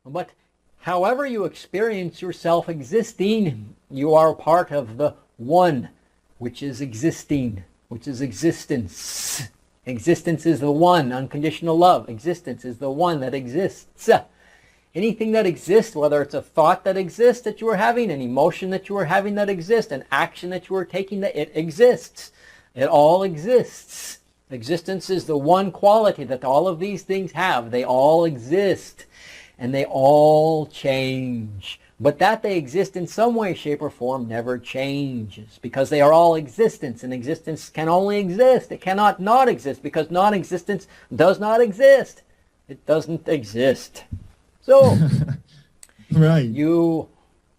But however you experience yourself existing, you are part of the one, which is existing, which is existence. Existence is the one, unconditional love. Existence is the one that exists. Anything that exists, whether it's a thought that exists that you are having, an emotion that you are having that exists, an action that you are taking, that it exists. It all exists. Existence is the one quality that all of these things have. They all exist and they all change. But that they exist in some way, shape, or form never changes, because they are all existence, and existence can only exist. It cannot not exist, because non-existence does not exist. It doesn't exist. So, right. You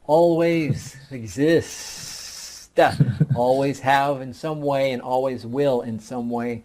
always exist, always have in some way, and always will in some way.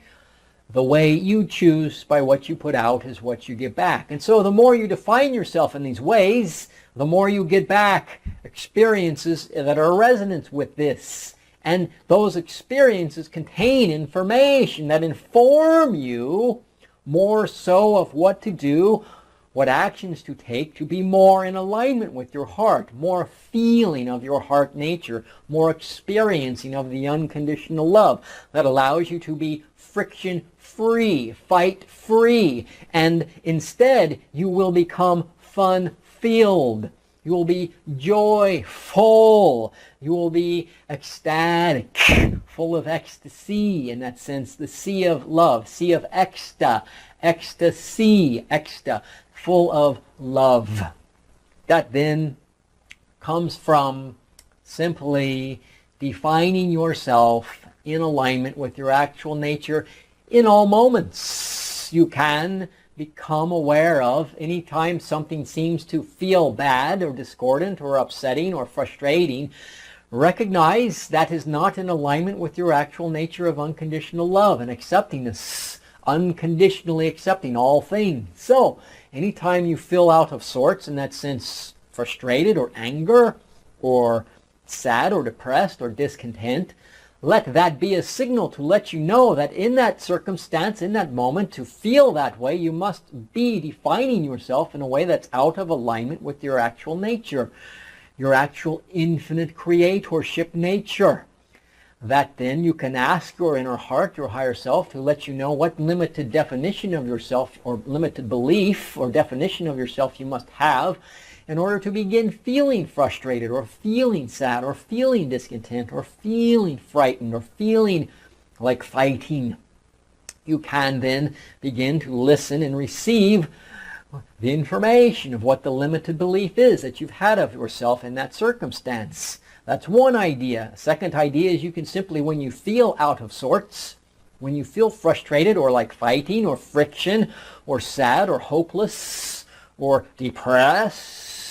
The way you choose by what you put out is what you get back. And so the more you define yourself in these ways, the more you get back experiences that are in resonance with this. And those experiences contain information that inform you more so of what to do, what actions to take to be more in alignment with your heart, more feeling of your heart nature, more experiencing of the unconditional love that allows you to be friction-free, fight-free, and instead you will become fun-filled. You will be joyful. You will be ecstatic, full of ecstasy, in that sense, the sea of love, sea of ecstasy, full of love. That then comes from simply defining yourself in alignment with your actual nature in all moments. You can become aware of anytime something seems to feel bad or discordant or upsetting or frustrating. Recognize that is not in alignment with your actual nature of unconditional love and acceptingness, unconditionally accepting all things. So, anytime you feel out of sorts, in that sense, frustrated or anger or sad or depressed or discontent, let that be a signal to let you know that in that circumstance, in that moment, to feel that way, you must be defining yourself in a way that's out of alignment with your actual nature, your actual infinite creatorship nature. That then you can ask your inner heart, your higher self, to let you know what limited definition of yourself or limited belief or definition of yourself you must have in order to begin feeling frustrated or feeling sad or feeling discontent or feeling frightened or feeling like fighting. You can then begin to listen and receive the information of what the limited belief is that you've had of yourself in that circumstance. That's one idea. A second idea is you can simply, when you feel out of sorts, when you feel frustrated or like fighting or friction or sad or hopeless or depressed,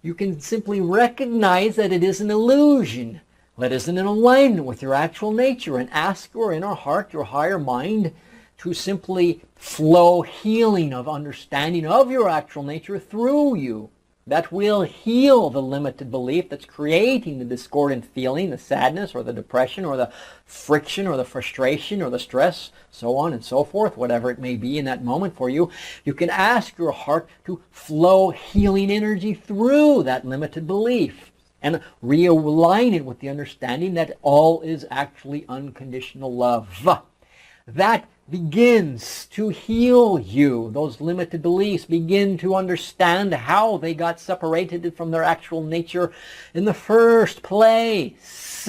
you can simply recognize that it is an illusion, that isn't in alignment with your actual nature, and ask your inner heart, your higher mind, to simply flow healing of understanding of your actual nature through you. That will heal the limited belief that's creating the discordant feeling, the sadness or the depression or the friction or the frustration or the stress, so on and so forth, whatever it may be in that moment for you. You can ask your heart to flow healing energy through that limited belief and realign it with the understanding that all is actually unconditional love. That begins to heal you. Those limited beliefs begin to understand how they got separated from their actual nature in the first place.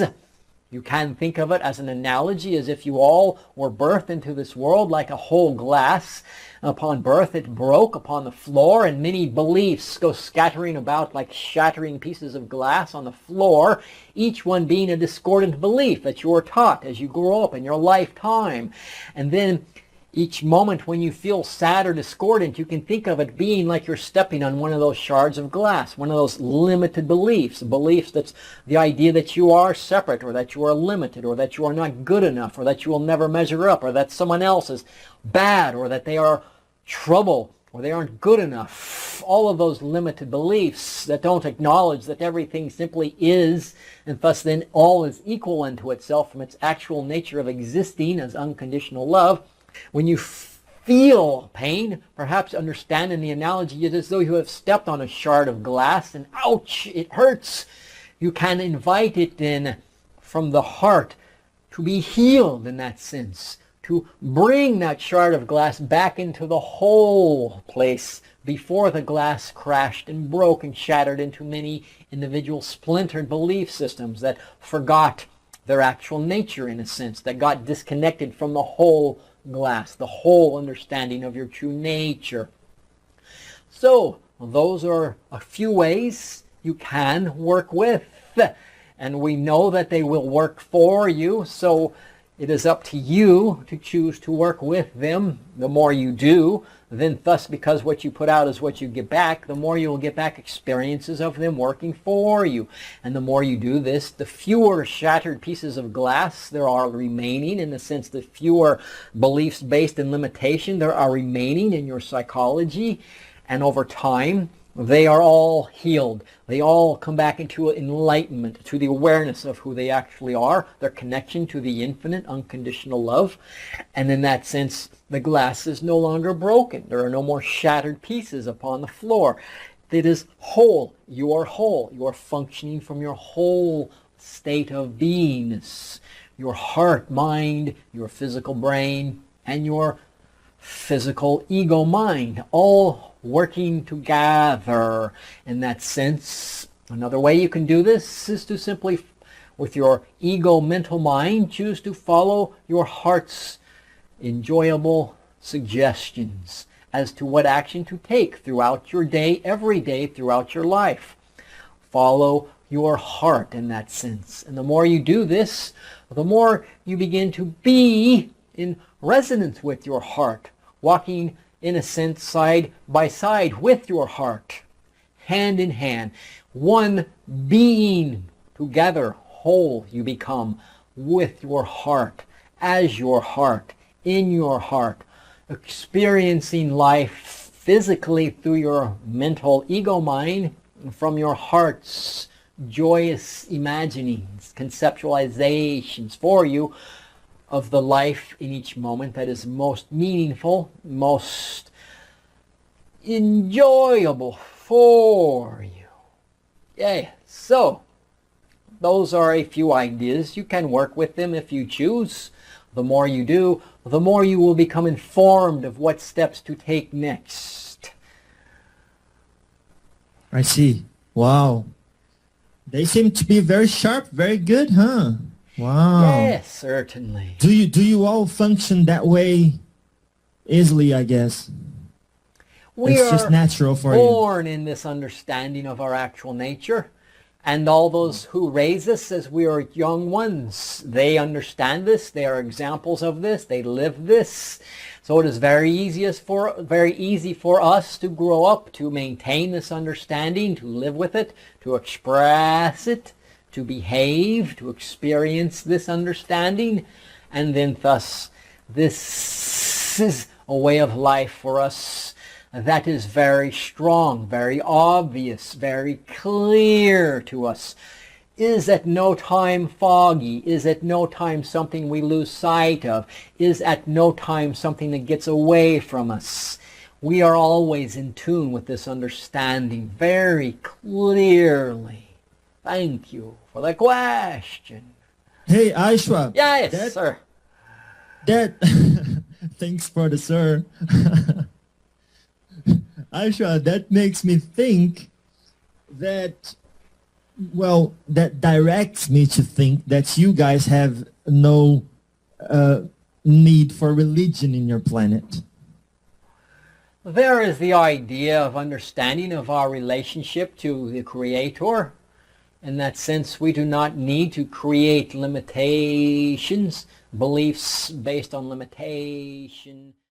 You can think of it as an analogy, as if you all were birthed into this world like a whole glass. Upon birth it broke upon the floor, and many beliefs go scattering about like shattering pieces of glass on the floor, each one being a discordant belief that you were taught as you grow up in your lifetime. And then each moment when you feel sad or discordant, you can think of it being like you're stepping on one of those shards of glass, one of those limited beliefs, beliefs that's the idea that you are separate, or that you are limited, or that you are not good enough, or that you will never measure up, or that someone else is bad, or that they are trouble, or they aren't good enough. All of those limited beliefs that don't acknowledge that everything simply is, and thus then all is equal unto itself from its actual nature of existing as unconditional love. When you feel pain, perhaps understanding the analogy is as though you have stepped on a shard of glass and ouch, it hurts. You can invite it in from the heart to be healed in that sense, to bring that shard of glass back into the whole place before the glass crashed and broke and shattered into many individual splintered belief systems that forgot their actual nature in a sense, that got disconnected from the whole glass, the whole understanding of your true nature. So those are a few ways you can work with, and we know that they will work for you, so it is up to you to choose to work with them. The more you do, then thus, because what you put out is what you get back, the more you will get back experiences of them working for you. And the more you do this, the fewer shattered pieces of glass there are remaining, in the sense the fewer beliefs based in limitation there are remaining in your psychology. And over time, they are all healed. They all come back into enlightenment, to the awareness of who they actually are, their connection to the infinite, unconditional love. And in that sense, the glass is no longer broken. There are no more shattered pieces upon the floor. It is whole. You are whole. You are functioning from your whole state of beingness. Your heart, mind, your physical brain, and your physical ego mind, all working together in that sense. Another way you can do this is to simply, with your ego mental mind, choose to follow your heart's enjoyable suggestions as to what action to take throughout your day, every day throughout your life. Follow your heart in that sense. And the more you do this, the more you begin to be in resonance with your heart, walking in a sense side by side with your heart, hand in hand, one being together, whole you become with your heart, as your heart, in your heart, experiencing life physically through your mental ego mind, from your heart's joyous imaginings, conceptualizations for you of the life in each moment that is most meaningful, most enjoyable for you. Yeah, so those are a few ideas. You can work with them if you choose. The more you do, the more you will become informed of what steps to take next. I see. Wow. They seem to be very sharp, very good, huh? Wow. Yes, certainly. Do you all function that way easily, I guess? We it's are just natural for you. born in this understanding of our actual nature. And all those who raise us as we are young ones, they understand this. They are examples of this. They live this. So it is very easy for us to grow up, to maintain this understanding, to live with it, to express it, to behave, to experience this understanding. And then thus, this is a way of life for us that is very strong, very obvious, very clear to us, is at no time foggy, is at no time something we lose sight of, is at no time something that gets away from us. We are always in tune with this understanding very clearly. Thank you for the question. Hey, Aishwa. Yes, sir. Thanks for the sir. Aisha, that makes me think that, well, that directs me to think that you guys have no need for religion in your planet. There is the idea of understanding of our relationship to the Creator. In that sense, we do not need to create limitations, beliefs based on limitation.